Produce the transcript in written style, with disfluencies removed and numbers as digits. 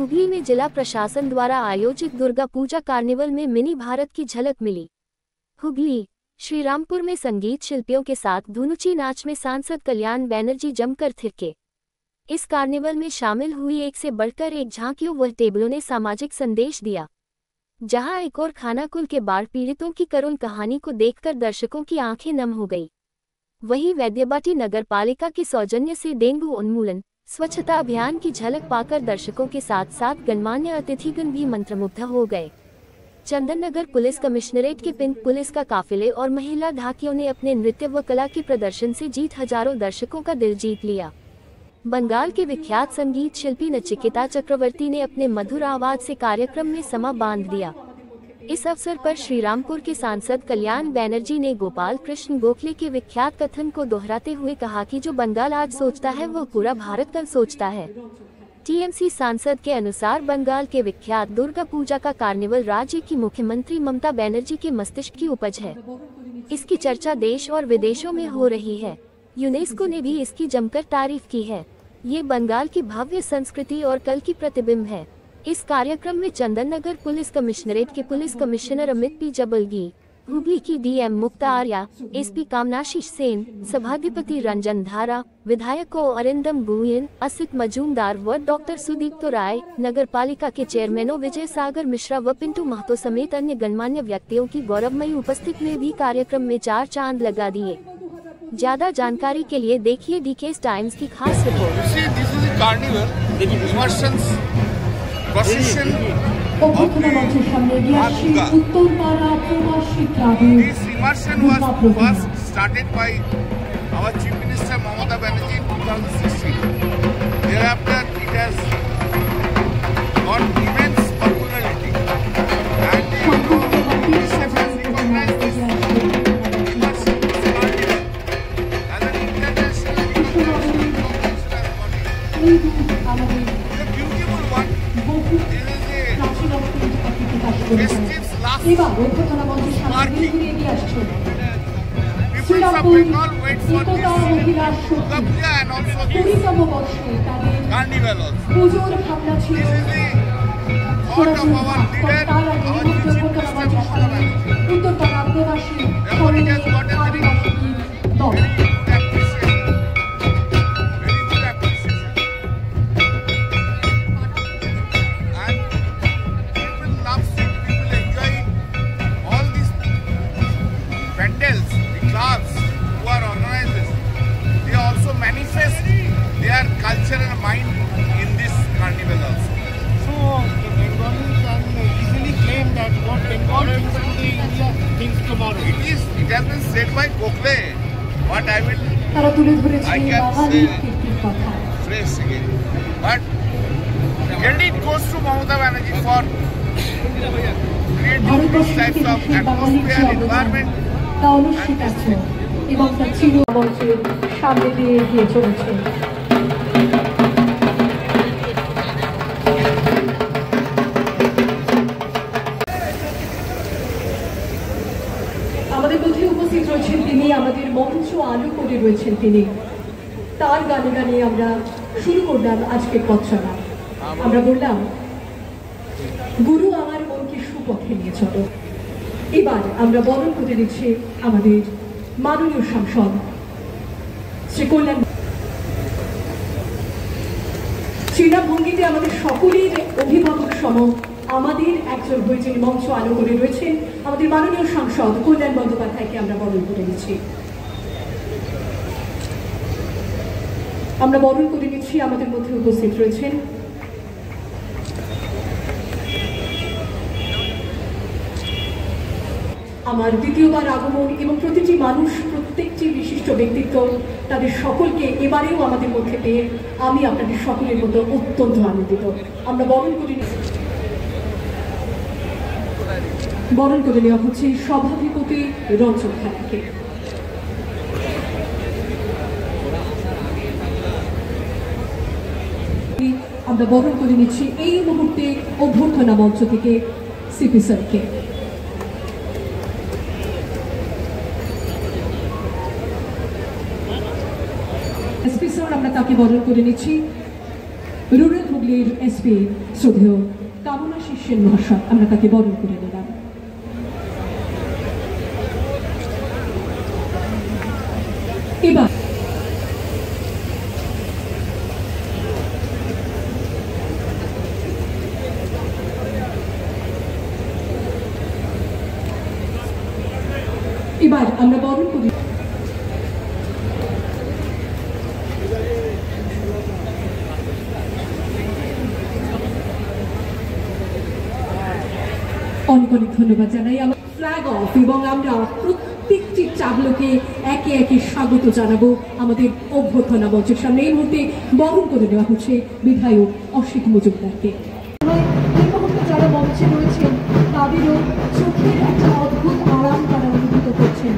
हुगली में जिला प्रशासन द्वारा आयोजित दुर्गा पूजा कार्निवल में मिनी भारत की झलक मिली। हुगली श्रीरामपुर में संगीत शिल्पियों के साथ धुनुची नाच में सांसद कल्याण बैनर्जी जमकर थिरके। इस कार्निवल में शामिल हुई एक से बढ़कर एक झांकियों व टेबलों ने सामाजिक संदेश दिया, जहां एक और खानाकुल के बाढ़ पीड़ितों की करुण कहानी को देखकर दर्शकों की आंखें नम हो गई। वहीं वैद्यबाटी नगर पालिका के सौजन्य से डेंगू उन्मूलन स्वच्छता अभियान की झलक पाकर दर्शकों के साथ साथ गणमान्य अतिथिगण भी मंत्रमुग्ध हो गए। चंदननगर पुलिस कमिश्नरेट के पिंक पुलिस का काफिले और महिला ढाकियों ने अपने नृत्य व कला के प्रदर्शन से हजारों दर्शकों का दिल जीत लिया। बंगाल के विख्यात संगीत शिल्पी नचिकेता चक्रवर्ती ने अपने मधुर आवाज से कार्यक्रम में समा बांध दिया। इस अवसर पर श्रीरामपुर के सांसद कल्याण बैनर्जी ने गोपाल कृष्ण गोखले के विख्यात कथन को दोहराते हुए कहा कि जो बंगाल आज सोचता है वह पूरा भारत कल सोचता है। टीएमसी सांसद के अनुसार बंगाल के विख्यात दुर्गा पूजा का कार्निवल राज्य की मुख्यमंत्री ममता बनर्जी के मस्तिष्क की उपज है। इसकी चर्चा देश और विदेशों में हो रही है। यूनेस्को ने भी इसकी जमकर तारीफ की है। ये बंगाल की भव्य संस्कृति और कल की प्रतिबिंब है। इस कार्यक्रम में चंदननगर पुलिस कमिश्नरेट के police commissioner Amit P Jabalgi, Hooghly की डीएम मुक्ता आर्या, एसपी कामनाशीष सेन, सभाधिपति रंजन धारा, विधायकों अरिंदम गुयन, असित मजूमदार व डॉक्टर सुदीप राय, नगर पालिका के चेयरमैनों विजय सागर मिश्रा व पिंटू महतो समेत अन्य गणमान्य व्यक्तियों की गौरवमयी उपस्थिति में भी कार्यक्रम में 4 चांद लगा दिए। ज्यादा जानकारी के लिए देखिए डीकेएस टाइम्स की खास report. Procession of the Bhanuga. This immersion was first started by our Chief Minister Mamata Banerjee in 2016. Thereafter, it has got immense popularity, and UNICEF has recognized this immersion carnival as an international body. The beautiful one. Festives last party. People of Bengal wait for this Durga Puja and also this carnival also. This is the thought of our leader, our Chief Minister Mamata Banerjee. Therefore, it has got a very good appreciation. Very good appreciation. And people love it. People enjoy all these pandals, the clubs who are organizers. They also manifest their culture and mind in this carnival also. So the Bengalis can easily claim that what Bengal thinks today, India thinks tomorrow. It has been said by Gokhale, but I can say phrase again. But credit goes to Mamata Banerjee for creating these types of atmosphere, environment. এবং তার চির মঞ্চের সামনে দিয়ে এগিয়ে চলেছে। আমাদের মধ্যে উপস্থিত রয়েছেন তিনি, আমাদের মঞ্চ আলো করে রয়েছেন তিনি। তার গানে গানে আমরা শুরু করলাম আজকের পথচলা। আমরা বললাম গুরু আমার মনকে সুপথে নিয়ে চলো। এবার আমরা বরণ করে দিচ্ছি আমাদের মাননীয় সাংসদ শ্রী কল্যাণ। চীনা ভঙ্গিতে আমাদের সকলের অভিভাবক সম আমাদের একজন হয়ে যিনি মঞ্চ আলো করে রয়েছেন আমাদের মাননীয় সাংসদ কল্যাণ বন্দ্যোপাধ্যায়কে আমরা বরণ করে নিচ্ছি। আমরা বরণ করে নিচ্ছি। আমাদের মধ্যে উপস্থিত রয়েছেন আমার দ্বিতীয়বার আগমন এবং প্রতিটি মানুষ, প্রত্যেকটি বিশিষ্ট ব্যক্তিত্ব, তাদের সকলকে এবারেও আমাদের মধ্যে পেয়ে আমি আপনাদের সকলের মতো অত্যন্ত আনন্দিত। আমরা বরণ করে নেওয়া হচ্ছে সভাধিপতি রঞ্জন খানাকে। আমরা বরণ করে নিচ্ছি এই মুহূর্তে অভ্যর্থনা মঞ্চ থেকে সিপি স্যারকে। এসপি স্যার, আমরা তাকে বরণ করে নিচ্ছি। রুরাল হুগলির এসপি শ্রদ্ধেয় কামনাশিস সেন মহাশয়, আমরা তাকে বরণ করে নিলাম। এবার আমরা বরণ করি অনেক অনেক ধন্যবাদ জানাই আমার ফ্ল্যাগ অফ, এবং আমরা প্রত্যেকটি চাবলোকে একে একে স্বাগত জানাবো আমাদের অভ্যর্থনা মঞ্চের সামনে। এই মুহূর্তে বরণ করে দেওয়া হচ্ছে বিধায়ক অসিত মজুমদারকে। এই মুহূর্তে যারা মঞ্চে রয়েছেন তাদেরও চোখের একটা অদ্ভুত আরাম তারা অনুভূত করছেন।